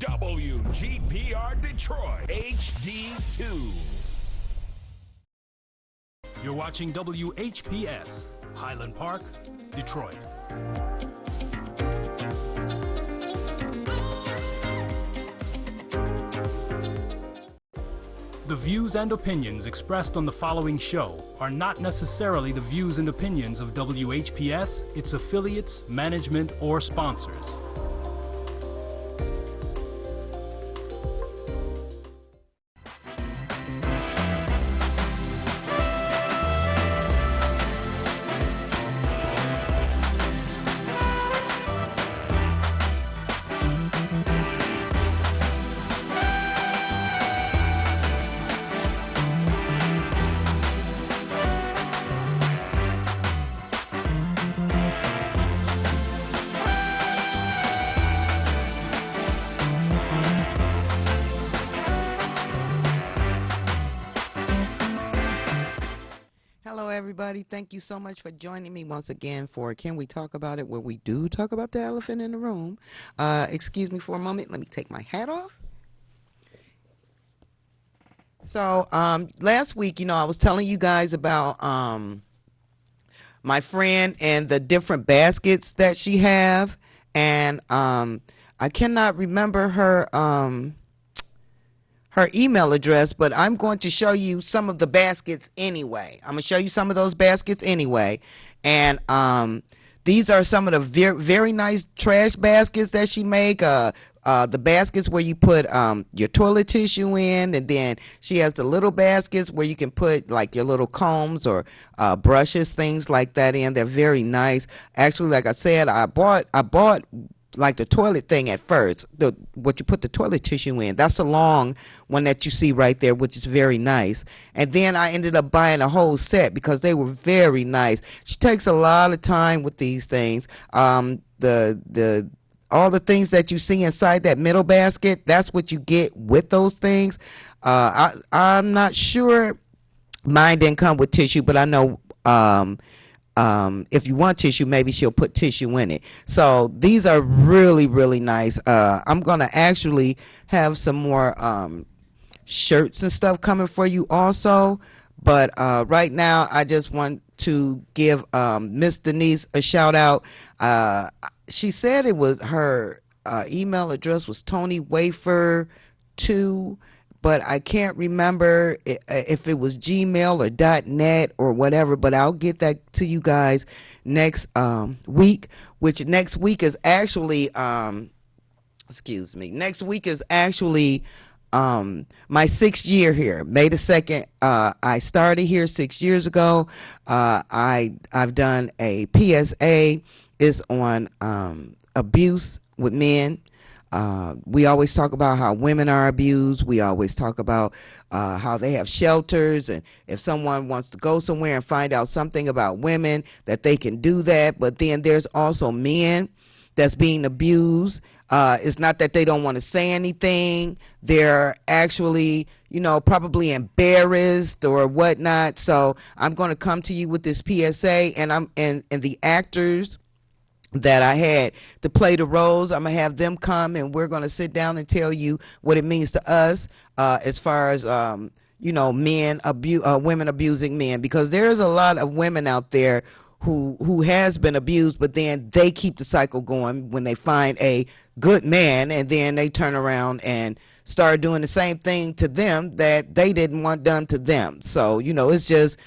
WGPR Detroit HD2. You're watching WHPS, Highland Park, Detroit. The views and opinions expressed on the following show are not necessarily the views and opinions of WHPS, its affiliates, management, or sponsors. Everybody, thank you so much for joining me once again for Can We Talk About It, where we do talk about the elephant in the room. Excuse me for a moment. Let me take my hat off. So last week, I was telling you guys about my friend and the different baskets that she have, and I cannot remember her email address, but I'm going to show you some of the baskets anyway. I'm going to show you some of those baskets anyway. And these are some of the very nice trash baskets that she make. The baskets where you put your toilet tissue in, and then she has the little baskets where you can put like your little combs or brushes, things like that in. They're very nice. Actually, like I said, I bought like the toilet thing at first, what you put the toilet tissue in. That's the long one that you see right there, which is very nice. And then I ended up buying a whole set because they were very nice. She takes a lot of time with these things. All the things that you see inside that middle basket, that's what you get with those things. I'm not sure. Mine didn't come with tissue, but I know if you want tissue, maybe she'll put tissue in it. So these are really, really nice. I'm going to actually have some more shirts and stuff coming for you also. But right now, I just want to give Miss Denise a shout out. She said it was her email address was TonyWafer2, but I can't remember if it was Gmail or .net or whatever, but I'll get that to you guys next week, which next week is actually, next week is actually my 6th year here. May the 2nd, I started here 6 years ago. I've done a PSA. It's on abuse with men. We always talk about how women are abused. We always talk about how they have shelters, and if someone wants to go somewhere and find out something about women, that they can do that. But then there's also men that's being abused. It's not that they don't want to say anything. They're actually, probably embarrassed or whatnot. So I'm going to come to you with this PSA, and the actors that I had to play the roles, I'm gonna have them come, and we're gonna sit down and tell you what it means to us as far as women abusing men, because there's a lot of women out there who has been abused, but then they keep the cycle going when they find a good man, and then they turn around and start doing the same thing to them that they didn't want done to them. So it's just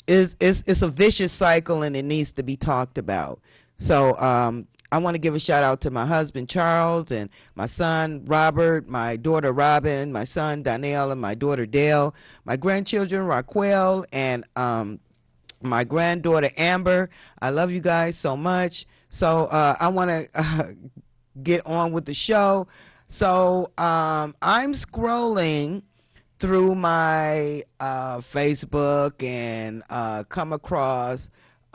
it's a vicious cycle, and it needs to be talked about. So I want to give a shout out to my husband, Charles, and my son, Robert, my daughter, Robin, my son, Donnell, and my daughter, Dale, my grandchildren, Raquel, and my granddaughter, Amber. I love you guys so much. So I want to get on with the show. So I'm scrolling through my Facebook and come across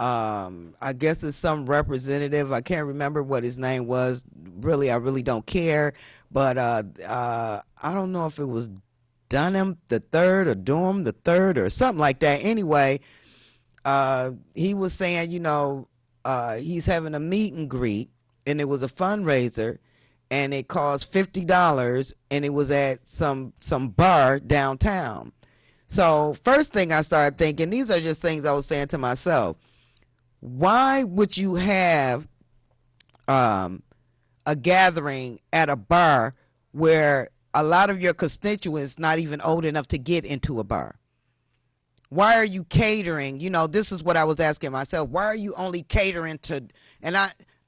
I guess it's some representative. I can't remember what his name was. Really, I really don't care. But I don't know if it was Dunham the third or Durham the third or something like that. Anyway, he was saying, he's having a meet and greet, and it was a fundraiser, and it cost $50, and it was at some bar downtown. So first thing I started thinking, these are just things I was saying to myself. Why would you have a gathering at a bar where a lot of your constituents not even old enough to get into a bar? Why are you catering? You know, this is what I was asking myself. Why are you only catering to, and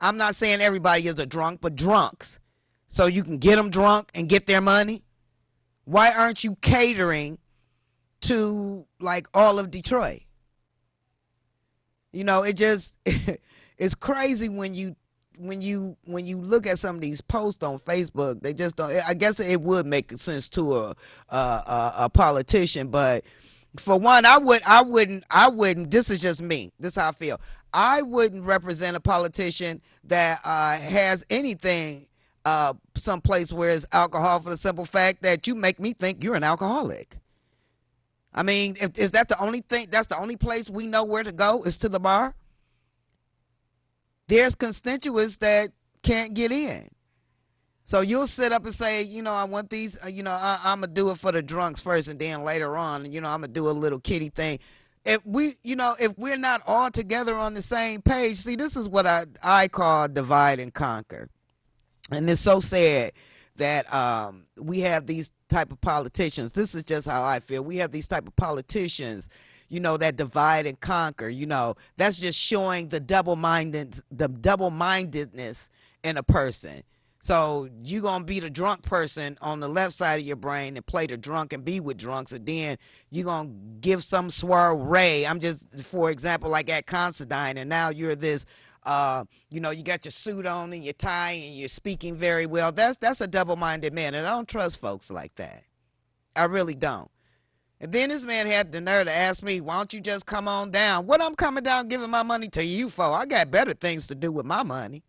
I'm not saying everybody is a drunk, but drunks, so you can get them drunk and get their money? Why aren't you catering to like all of Detroit? You know, it just it's crazy when you look at some of these posts on Facebook. They just don't. I guess it would make sense to a politician, but for one, I wouldn't. This is just me. This is how I feel. I wouldn't represent a politician that has anything someplace where it's alcohol, for the simple fact that you make me think you're an alcoholic. I mean, is that the only thing? That's the only place we know where to go is to the bar. There's constituents that can't get in. So you'll sit up and say, you know, I want these, I'm going to do it for the drunks first, and then later on, I'm going to do a little kitty thing. If we're not all together on the same page, see, this is what I call divide and conquer. And it's so sad that we have these type of politicians. This is just how I feel. We have these type of politicians, that divide and conquer. That's just showing the double-mindedness in a person. So you're going to be the drunk person on the left side of your brain and play the drunk and be with drunks, and then you're going to give some soiree. I'm just, for example, like at Considine, and now you're this, you got your suit on and your tie and you're speaking very well. That's a double-minded man, and I don't trust folks like that. I really don't. And then this man had the nerve to ask me, why don't you just come on down? What I'm coming down giving my money to you for? I got better things to do with my money.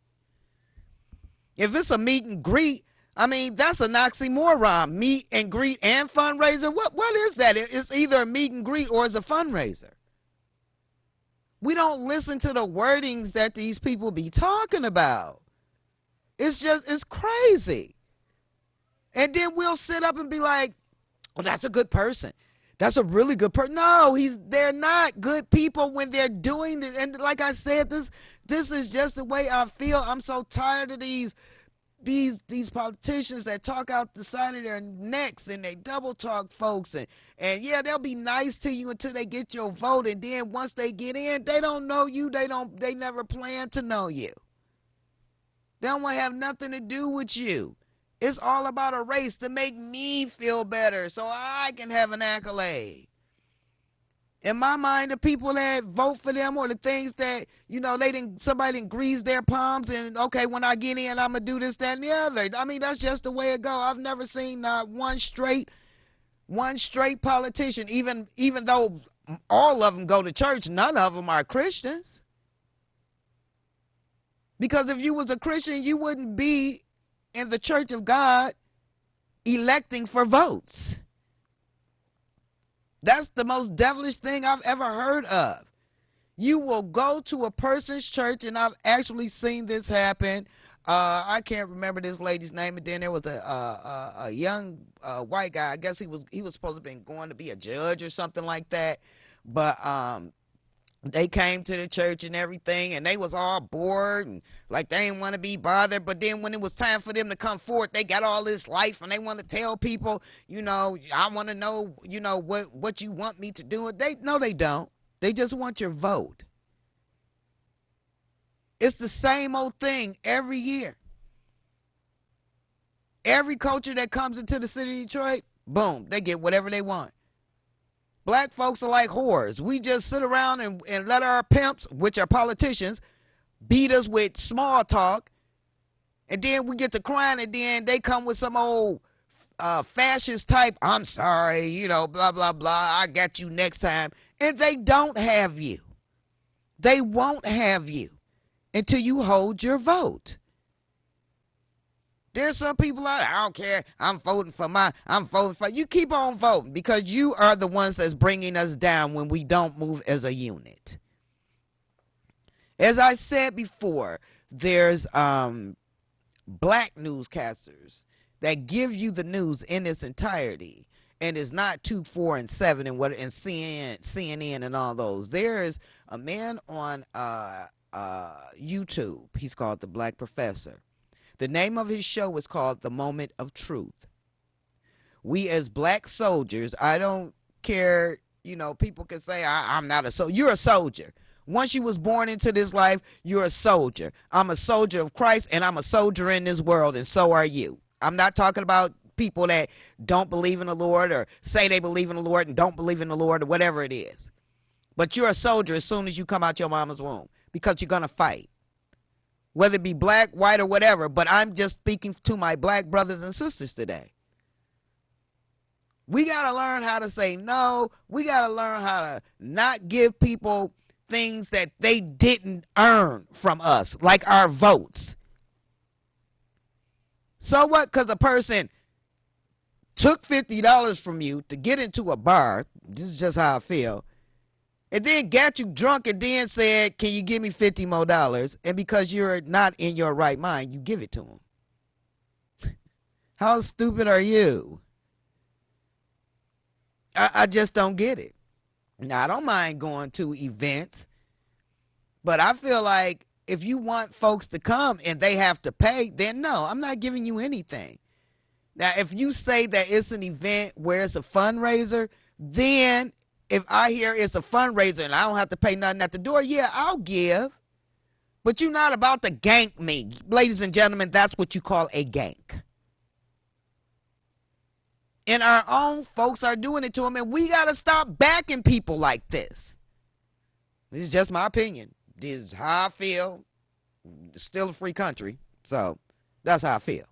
If it's a meet and greet, I mean, that's an oxymoron. Meet and greet and fundraiser. What is that? It's either a meet and greet or it's a fundraiser. We don't listen to the wordings that these people be talking about. It's crazy. And then we'll sit up and be like, well, that's a good person. That's a really good person. No, they're not good people when they're doing this. And like I said, this is just the way I feel. I'm so tired of these politicians that talk out the side of their necks, and they double talk folks, and yeah, they'll be nice to you until they get your vote, and then once they get in, they don't know you. They never plan to know you. They don't want to have nothing to do with you. It's all about a race to make me feel better so I can have an accolade. In my mind, the people that vote for them, or the things that, somebody didn't grease their palms and, okay, when I get in, I'm going to do this, that, and the other. I mean, that's just the way it go. I've never seen not one straight politician, even though all of them go to church, none of them are Christians. Because if you was a Christian, you wouldn't be in the church of God electing for votes. That's the most devilish thing I've ever heard of. You will go to a person's church, and I've actually seen this happen. I can't remember this lady's name, and then there was a young white guy. I guess he was supposed to be going to be a judge or something like that. But they came to the church and everything, and they was all bored and like they didn't want to be bothered. But then when it was time for them to come forth, they got all this life, and they want to tell people, I want to know, what you want me to do. They don't. They just want your vote. It's the same old thing every year. Every culture that comes into the city of Detroit, boom, they get whatever they want. Black folks are like whores. We just sit around and let our pimps, which are politicians, beat us with small talk. And then we get to crying, and then they come with some old fascist type, I'm sorry, blah, blah, blah, I got you next time. And they don't have you. They won't have you until you hold your vote. There's some people out there, I don't care, I'm voting for you. Keep on voting, because you are the ones that's bringing us down when we don't move as a unit. As I said before, there's black newscasters that give you the news in its entirety, and it's not 2, 4, and 7 and CNN and all those. There is a man on YouTube. He's called The Black Professor. The name of his show is called The Moment of Truth. We as black soldiers, I don't care, people can say I'm not a soldier. You're a soldier. Once you was born into this life, you're a soldier. I'm a soldier of Christ, and I'm a soldier in this world, and so are you. I'm not talking about people that don't believe in the Lord or say they believe in the Lord and don't believe in the Lord or whatever it is. But you're a soldier as soon as you come out your mama's womb, because you're going to fight. Whether it be black, white, or whatever, but I'm just speaking to my black brothers and sisters today. We got to learn how to say no. We got to learn how to not give people things that they didn't earn from us, like our votes. So what? Because a person took $50 from you to get into a bar, this is just how I feel, and then got you drunk and then said, can you give me $50 more? And because you're not in your right mind, you give it to them. How stupid are you? I just don't get it. Now, I don't mind going to events, but I feel like if you want folks to come and they have to pay, then no, I'm not giving you anything. Now, if you say that it's an event where it's a fundraiser, then if I hear it's a fundraiser and I don't have to pay nothing at the door, yeah, I'll give. But you're not about to gank me. Ladies and gentlemen, that's what you call a gank. And our own folks are doing it to them, and we got to stop backing people like this. This is just my opinion. This is how I feel. It's still a free country, so that's how I feel.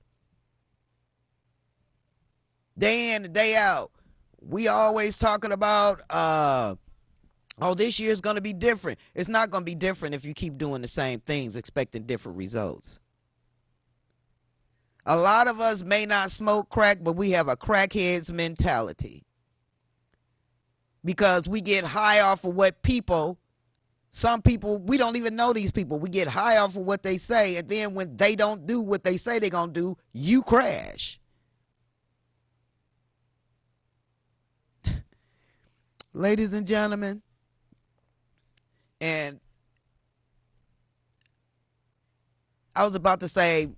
Day in and day out, we always talking about, this year is going to be different. It's not going to be different if you keep doing the same things, expecting different results. A lot of us may not smoke crack, but we have a crackhead's mentality. Because we get high off of what some people, we don't even know these people. We get high off of what they say, and then when they don't do what they say they're going to do, you crash. Ladies and gentlemen, and I was about to say,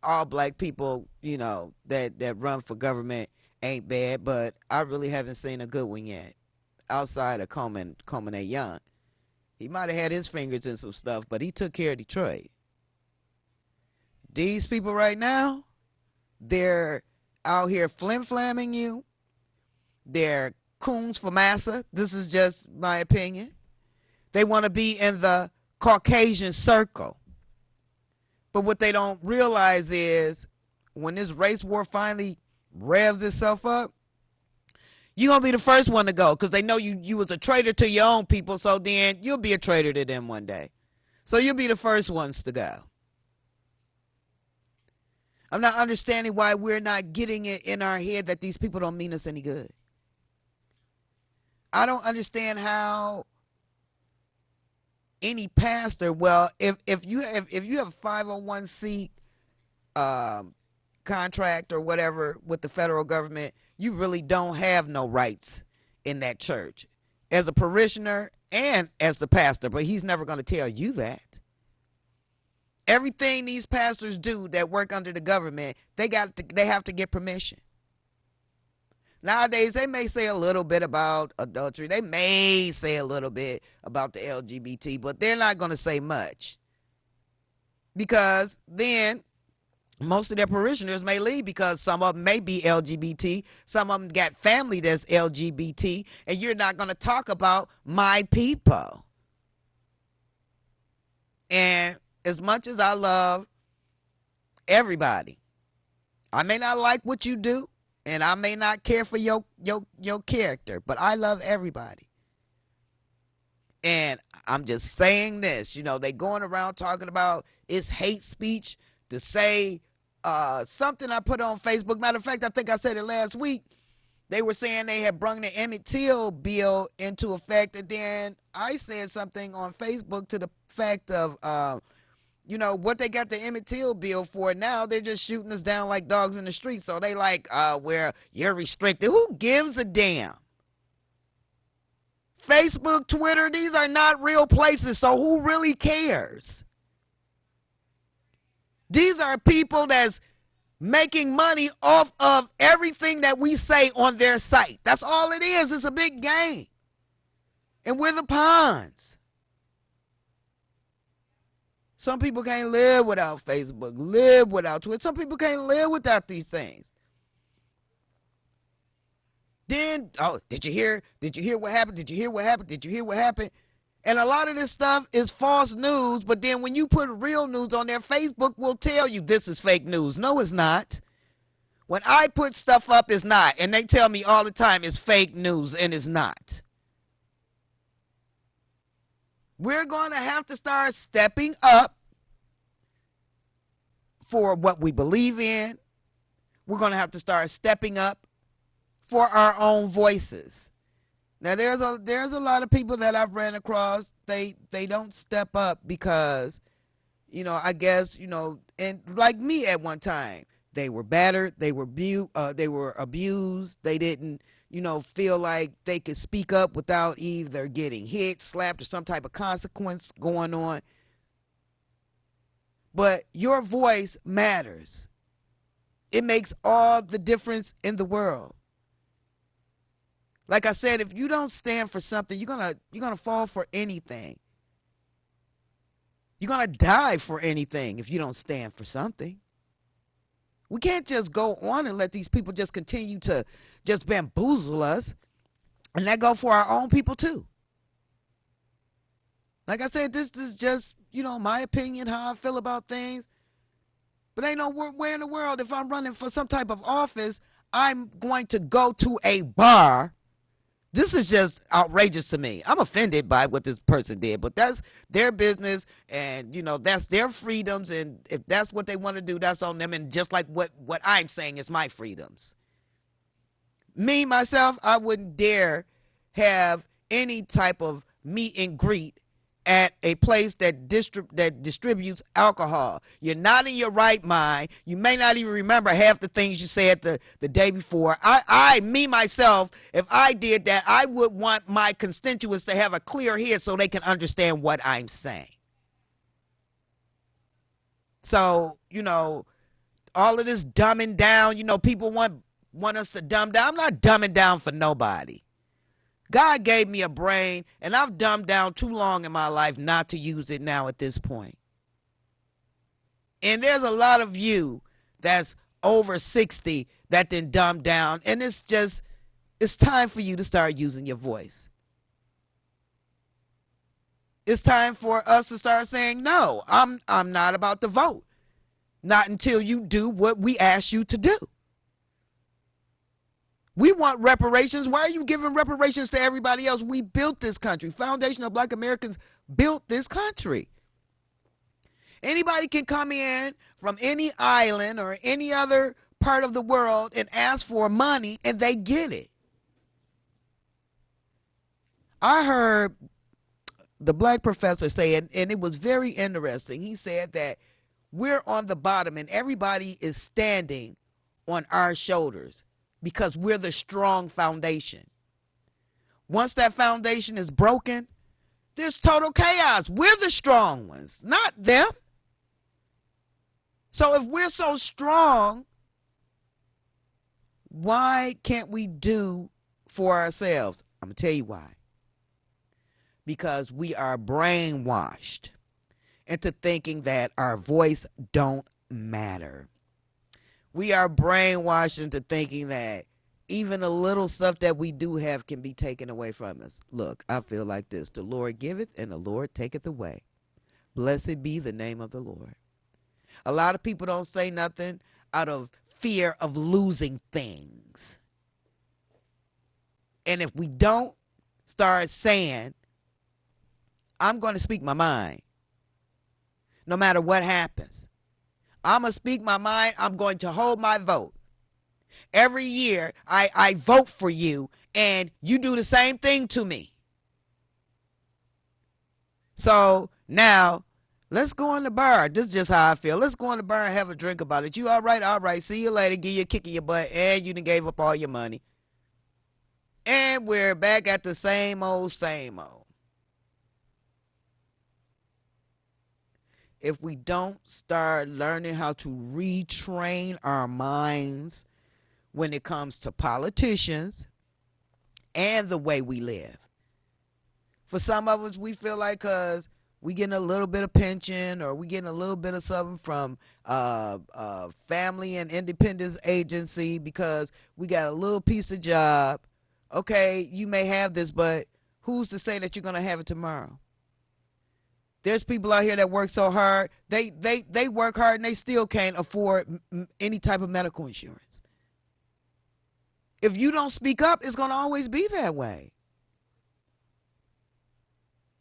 all black people, that run for government ain't bad, but I really haven't seen a good one yet. Outside of Coleman A. Young. He might have had his fingers in some stuff, but he took care of Detroit. These people right now, they're out here flim-flamming you. They're coons for massa. This is just my opinion. They want to be in the Caucasian circle. But what they don't realize is when this race war finally revs itself up, you're going to be the first one to go because they know you was a traitor to your own people, so then you'll be a traitor to them one day. So you'll be the first ones to go. I'm not understanding why we're not getting it in our head that these people don't mean us any good. I don't understand how any pastor, well, if you have a 501c contract or whatever with the federal government, you really don't have no rights in that church as a parishioner and as the pastor, but he's never going to tell you that. Everything these pastors do that work under the government, they have to get permission. Nowadays, they may say a little bit about adultery. They may say a little bit about the LGBT, but they're not going to say much. Because then most of their parishioners may leave because some of them may be LGBT. Some of them got family that's LGBT, and you're not going to talk about my people. And as much as I love everybody, I may not like what you do, and I may not care for your character, but I love everybody. And I'm just saying this, they going around talking about it's hate speech to say something I put on Facebook. Matter of fact, I think I said it last week. They were saying they had brung the Emmett Till bill into effect, and then I said something on Facebook to the fact of you know, what they got the Emmett Till bill for now, they're just shooting us down like dogs in the street. So they like, where you're restricted. Who gives a damn? Facebook, Twitter, these are not real places, so who really cares? These are people that's making money off of everything that we say on their site. That's all it is. It's a big game. And we're the pawns. Some people can't live without Facebook, live without Twitter. Some people can't live without these things. Then, oh, did you hear what happened? Did you hear what happened? Did you hear what happened? And a lot of this stuff is false news, but then when you put real news on there, Facebook will tell you this is fake news. No, it's not. When I put stuff up, it's not. And they tell me all the time it's fake news, and it's not. We're going to have to start stepping up for what we believe in. We're going to have to start stepping up for our own voices. Now, there's a lot of people that I've ran across. They don't step up because, you know, I guess, you know, and like me at one time, they were battered, they were abused, they didn't, you know, feel like they could speak up without either getting hit, slapped, or some type of consequence going on. But your voice matters. It makes all the difference in the world. Like I said, if you don't stand for something, you're gonna fall for anything. You're gonna die for anything if you don't stand for something. We can't just go on and let these people just continue to just bamboozle us, and that go for our own people too. Like I said, this is just, you know, my opinion, how I feel about things. But ain't nowhere in the world, if I'm running for some type of office, I'm going to go to a bar. This is just outrageous to me. I'm offended by what this person did, but that's their business, and, you know, that's their freedoms, and if that's what they want to do, that's on them. And just like what I'm saying is my freedoms. Me, myself, I wouldn't dare have any type of meet and greet at a place that distributes alcohol. You're not in your right mind. You may not even remember half the things you said the day before. Me, myself, if I did that, I would want my constituents to have a clear head so they can understand what I'm saying. So, you know, all of this dumbing down, you know, people want us to dumb down. I'm not dumbing down for nobody. God gave me a brain, and I've dumbed down too long in my life not to use it now at this point. And there's a lot of you that's over 60 that then dumbed down, and it's time for you to start using your voice. It's time for us to start saying, no, I'm not about to vote. Not until you do what we ask you to do. We want reparations. Why are you giving reparations to everybody else? We built this country. Foundation of Black Americans built this country. Anybody can come in from any island or any other part of the world and ask for money, and they get it. I heard the black professor say, and it was very interesting. He said that we're on the bottom and everybody is standing on our shoulders, because we're the strong foundation. Once that foundation is broken, there's total chaos. We're the strong ones, not them. So if we're so strong, why can't we do for ourselves? I'm going to tell you why. Because we are brainwashed into thinking that our voice don't matter. We are brainwashed into thinking that even the little stuff that we do have can be taken away from us. Look, I feel like this. The Lord giveth and the Lord taketh away. Blessed be the name of the Lord. A lot of people don't say nothing out of fear of losing things. And if we don't start saying, I'm going to speak my mind, no matter what happens. I'm going to speak my mind. I'm going to hold my vote. Every year, I vote for you, and you do the same thing to me. So now, Let's go in the bar. This is just how I feel. Let's go in the bar and have a drink about it. You all right? All right. See you later. Give you a kick in your butt. And you done gave up all your money. And we're back at the same old, same old. If we don't start learning how to retrain our minds when it comes to politicians and the way we live. For some of us, we feel like because we getting a little bit of pension or we getting a little bit of something from family and independence agency because we got a little piece of job. Okay, you may have this, but who's to say that you're going to have it tomorrow? There's people out here that work so hard, they work hard and they still can't afford any type of medical insurance. If you don't speak up, it's going to always be that way.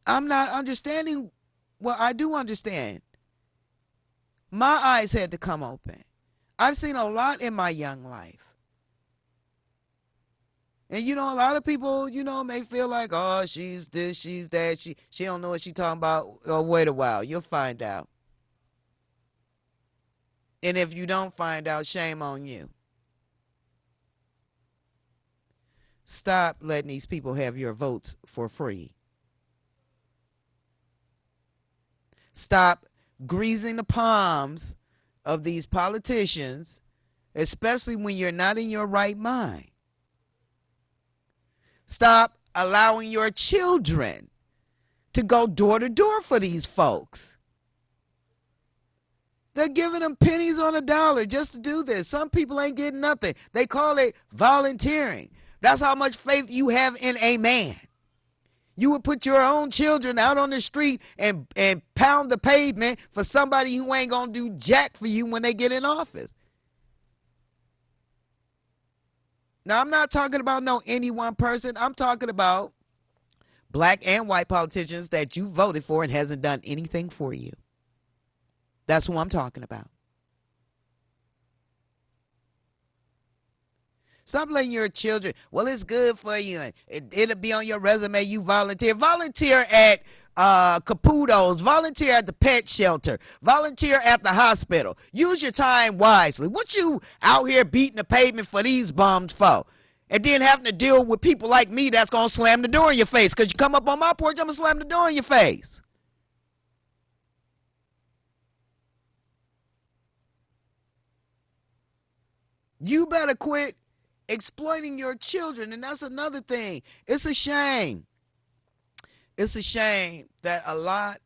I'm not understanding. Well, I do understand. My eyes had to come open. I've seen a lot in my young life. And a lot of people, may feel like, oh, she's this, she's that, she don't know what she's talking about. Oh, wait a while, you'll find out. And if you don't find out, shame on you. Stop letting these people have your votes for free. Stop greasing the palms of these politicians, especially when you're not in your right mind. Stop allowing your children to go door to door for these folks. They're giving them pennies on a dollar just to do this. Some people ain't getting nothing. They call it volunteering. That's how much faith you have in a man. You would put your own children out on the street and pound the pavement for somebody who ain't going to do jack for you when they get in office. Now, I'm not talking about any one person. I'm talking about black and white politicians that you voted for and hasn't done anything for you. That's who I'm talking about. Stop letting your children, well, it's good for you. It'll be on your resume. You volunteer. Volunteer at Caputo's. Volunteer at the pet shelter. Volunteer at the hospital. Use your time wisely. What you out here beating the pavement for these bums for? And then having to deal with people like me that's going to slam the door in your face. Because you come up on my porch, I'm going to slam the door in your face. You better quit exploiting your children. And that's another thing. It's a shame. It's a shame that a lot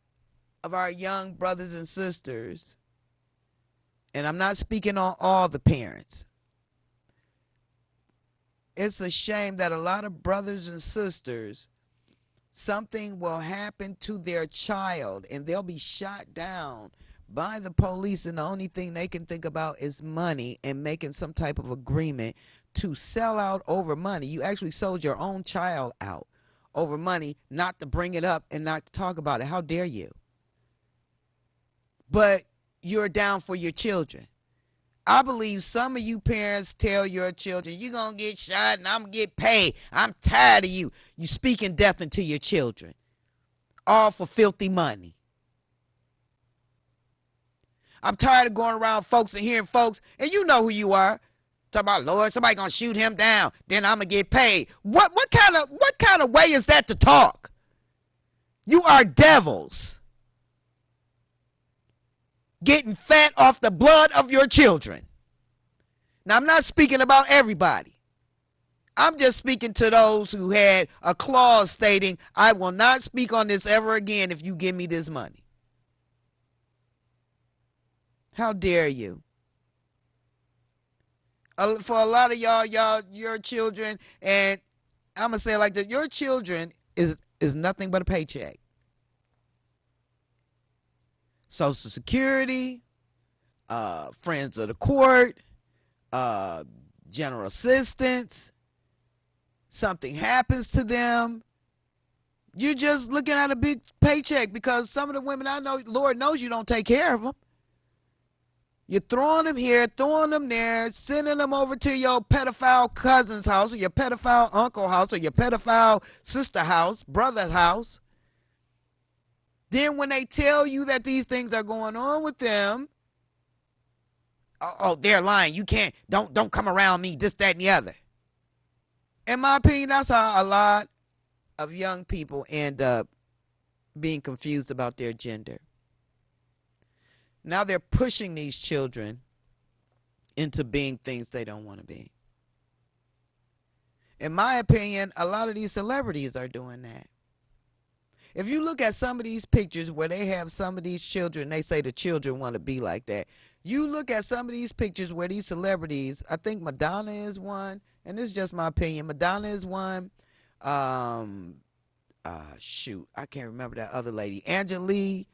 of our young brothers and sisters, and I'm not speaking on all the parents, it's a shame that a lot of brothers and sisters, something will happen to their child and they'll be shot down by the police, and the only thing they can think about is money and making some type of agreement to sell out over money. You actually sold your own child out over money, not to bring it up and not to talk about it. How dare you? But you're down for your children. I believe some of you parents tell your children, you're going to get shot and I'm going to get paid. I'm tired of you. You speaking death into your children. All for filthy money. I'm tired of going around folks and hearing folks, and you know who you are. Talk about, Lord, somebody gonna shoot him down, then I'm gonna get paid. What kind of way is that to talk? You are devils getting fat off the blood of your children. Now, I'm not speaking about everybody. I'm just speaking to those who had a clause stating, I will not speak on this ever again if you give me this money. How dare you? For a lot of y'all, your children, and I'm going to say it like this, your children is nothing but a paycheck. Social Security, friends of the court, general assistance, something happens to them, you're just looking at a big paycheck, because some of the women I know, Lord knows you don't take care of them. You're throwing them here, throwing them there, sending them over to your pedophile cousin's house or your pedophile uncle house or your pedophile sister house, brother's house. Then when they tell you that these things are going on with them, oh, they're lying. You can't, don't come around me, this, that, and the other. In my opinion, that's how a lot of young people end up being confused about their gender. Now they're pushing these children into being things they don't want to be. In my opinion, a lot of these celebrities are doing that. If you look at some of these pictures where they have some of these children, they say the children want to be like that. You look at some of these pictures where these celebrities, I think Madonna is one, and this is just my opinion. Madonna is one. Shoot, I can't remember that other lady. Angela,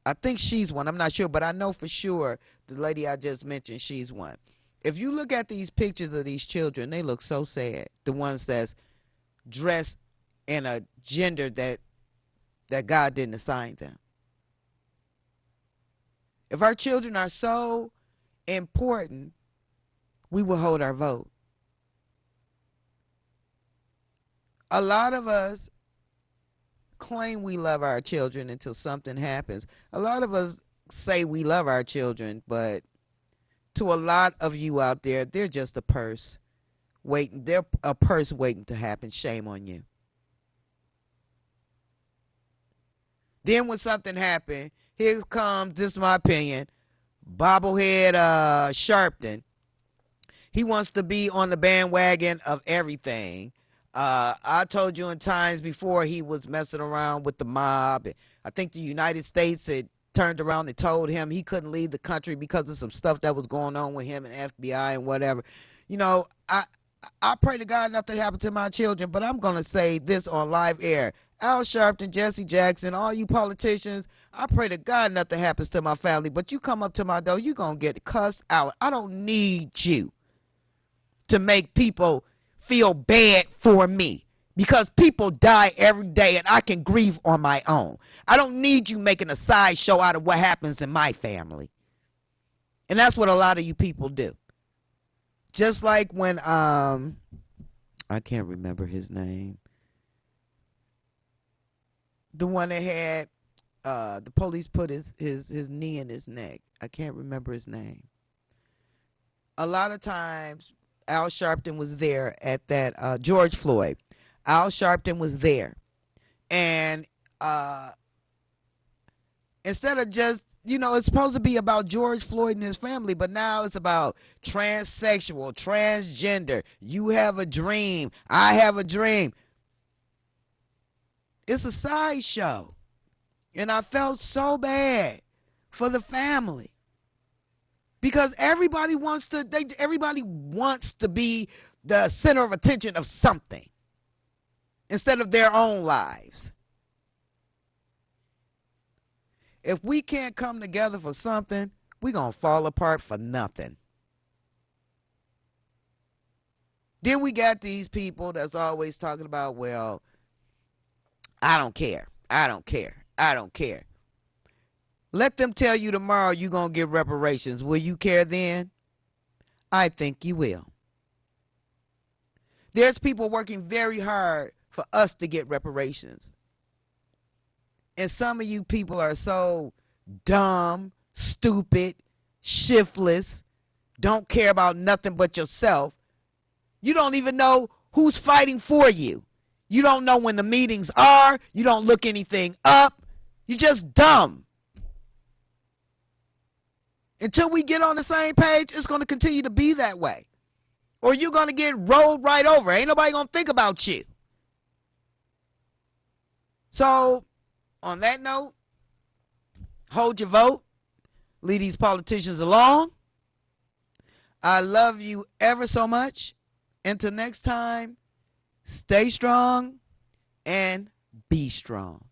I think she's one. I'm not sure, but I know for sure the lady I just mentioned, she's one. If you look at these pictures of these children, they look so sad. The ones that's dressed in a gender that God didn't assign them. If our children are so important, we will hold our vote. A lot of us claim we love our children until something happens. A lot of us say we love our children, but to a lot of you out there, they're just a purse waiting. They're a purse waiting to happen. Shame on you. Then when something happened, here comes, this is my opinion, bobblehead Sharpton. He wants to be on the bandwagon of everything. I told you in times before he was messing around with the mob. I think the United States had turned around and told him he couldn't leave the country because of some stuff that was going on with him and FBI and whatever. You know, I pray to God nothing happened to my children, but I'm going to say this on live air. Al Sharpton, Jesse Jackson, all you politicians, I pray to God nothing happens to my family, but you come up to my door, you're going to get cussed out. I don't need you to make people feel bad for me, because people die every day and I can grieve on my own. I don't need you making a sideshow out of what happens in my family. And that's what a lot of you people do. Just like when I can't remember his name. The one that had the police put his knee in his neck. I can't remember his name. A lot of times Al Sharpton was there at that George Floyd. Al Sharpton was there. And instead of just, you know, it's supposed to be about George Floyd and his family, but now it's about transsexual, transgender. You have a dream. I have a dream. It's a sideshow. And I felt so bad for the family. Because everybody wants to be the center of attention of something instead of their own lives. If we can't come together for something, we're going to fall apart for nothing. Then we got these people that's always talking about, well, I don't care. I don't care. I don't care. Let them tell you tomorrow you're going to get reparations. Will you care then? I think you will. There's people working very hard for us to get reparations. And some of you people are so dumb, stupid, shiftless, don't care about nothing but yourself. You don't even know who's fighting for you. You don't know when the meetings are. You don't look anything up. You're just dumb. Until we get on the same page, it's going to continue to be that way. Or you're going to get rolled right over. Ain't nobody going to think about you. So, on that note, hold your vote. Leave these politicians alone. I love you ever so much. Until next time, stay strong and be strong.